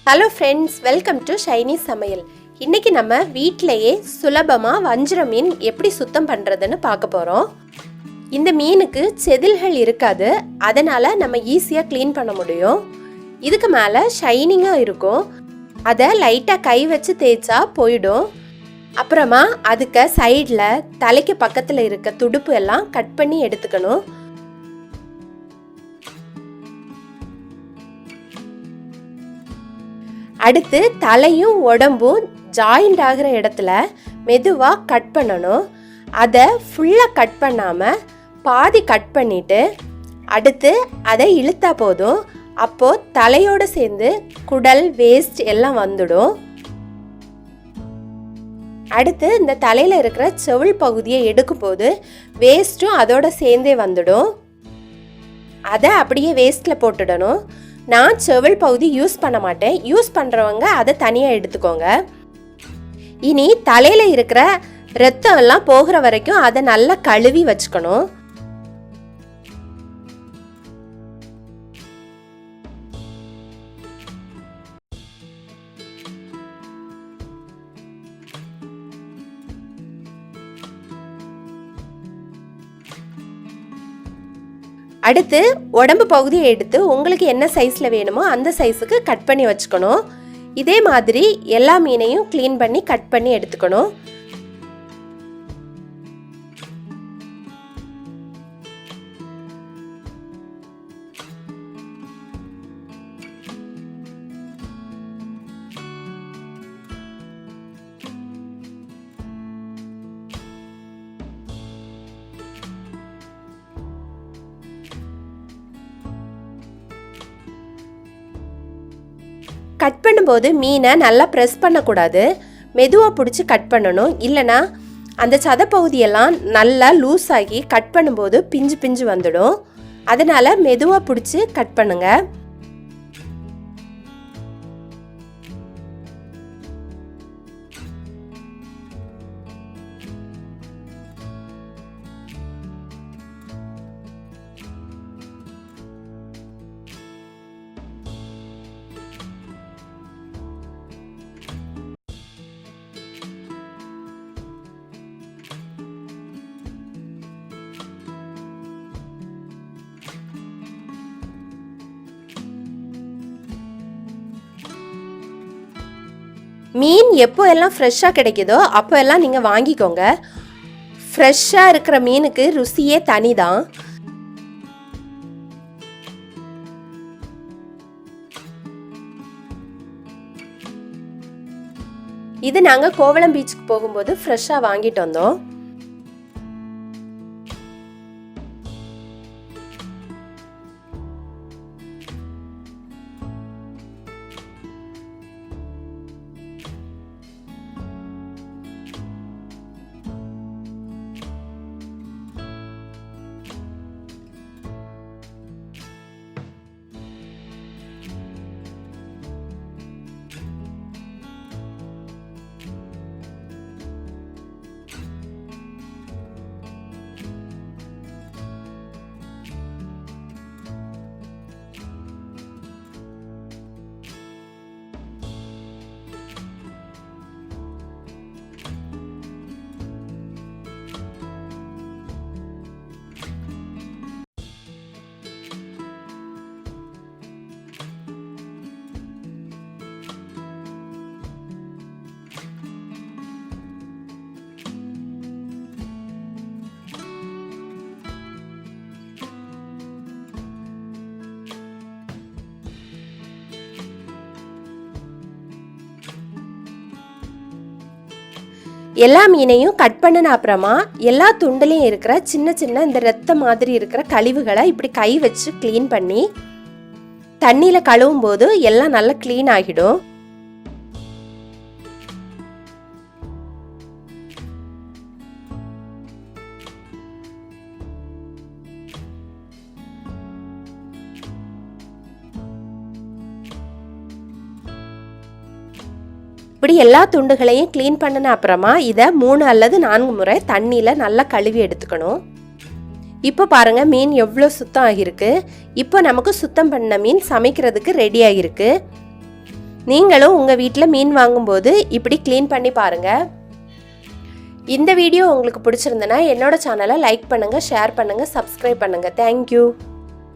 Hello friends, welcome to Shiny சமையல். இன்றைக்கி நம்ம வீட்டிலையே சுலபமாக வஞ்சரம் மீன் எப்படி சுத்தம் பண்ணுறதுன்னு பார்க்க போகிறோம். இந்த மீனுக்கு செதில்கள் இருக்காது, அதனால் நம்ம ஈஸியாக க்ளீன் பண்ண முடியும். இதுக்கு மேலே ஷைனிங்காக இருக்கும். அதை லைட்டாக கை வச்சு தேய்ச்சா போயிடும். அப்புறமா அதுக்கு சைடில் தலைக்கு பக்கத்தில் இருக்க துடுப்பு எல்லாம் கட் பண்ணி எடுத்துக்கணும். அடுத்து தலையும் உடம்பும் ஜாயிண்ட் ஆகிற இடத்துல மெதுவாக கட் பண்ணணும். அதை ஃபுல்லாக கட் பண்ணாமல் பாதி கட் பண்ணிவிட்டு அடுத்து அதை இழுத்தா போதும். அப்போது தலையோடு சேர்ந்து குடல் வேஸ்ட் எல்லாம் வந்துடும். அடுத்து இந்த தலையில் இருக்கிற செவுள் பகுதியை எடுக்கும் போது வேஸ்ட்டும் அதோட சேர்ந்தே வந்துடும். அதை அப்படியே வேஸ்ட்டில் போட்டுடணும். நான் செவுள் பகுதி யூஸ் பண்ண மாட்டேன். யூஸ் பண்ணுறவங்க அதை தனியாக எடுத்துக்கோங்க. இனி தலையில் இருக்கிற ரத்தம் எல்லாம் போகிற வரைக்கும் அதை நல்லா கழுவி வச்சுக்கணும். அடுத்து உடம்பு பகுதியை எடுத்து உங்களுக்கு என்ன சைஸில் வேணுமோ அந்த சைஸுக்கு கட் பண்ணி வச்சுக்கணும். இதே மாதிரி எல்லா மீனையும் க்ளீன் பண்ணி கட் பண்ணி எடுத்துக்கணும். கட் பண்ணும்போது மீனை நல்லா ப்ரெஸ் பண்ணக்கூடாது, மெதுவாக பிடிச்சி கட் பண்ணணும். இல்லைனா அந்த சதைப்பகுதியெல்லாம் நல்லா லூஸ் ஆகி கட் பண்ணும்போது பிஞ்சு பிஞ்சு வந்துடும். அதனால் மெதுவாக பிடிச்சி கட் பண்ணுங்கள். மீன் எப்போ எல்லாம் ஃப்ரெஷ்ஷாக கிடைக்குதோ அப்போ எல்லாம் நீங்கள் வாங்கிக்கோங்க. ஃப்ரெஷ்ஷாக இருக்கிற மீனுக்கு ருசியே தனி தான். இது நாங்கள் கோவளம் பீச்சுக்கு போகும்போது ஃப்ரெஷ்ஷாக வாங்கிட்டு வந்தோம். எல்லா மீனையும் கட் பண்ணின அப்புறமா எல்லா துண்டுலையும் இருக்கிற சின்ன சின்ன இந்த ரத்த மாதிரி இருக்கிற கழிவுகளை இப்படி கை வச்சு க்ளீன் பண்ணி தண்ணியில் கழுவும் போது எல்லாம் நல்லா க்ளீன் ஆகிடும். இப்படி எல்லா துண்டுகளையும் க்ளீன் பண்ணின அப்புறமா இதை 3 அல்லது 4 முறை தண்ணியில் நல்லா கழுவி எடுத்துக்கணும். இப்போ பாருங்கள் மீன் எவ்வளோ சுத்தம் ஆகியிருக்கு. இப்போ நமக்கு சுத்தம் பண்ண மீன் சமைக்கிறதுக்கு ரெடி ஆகியிருக்கு. நீங்களும் உங்கள் வீட்டில் மீன் வாங்கும்போது இப்படி க்ளீன் பண்ணி பாருங்கள். இந்த வீடியோ உங்களுக்கு பிடிச்சிருந்தனா என்னோட சேனலை லைக் பண்ணுங்கள், ஷேர் பண்ணுங்கள், சப்ஸ்கிரைப் பண்ணுங்கள். தேங்க்யூ.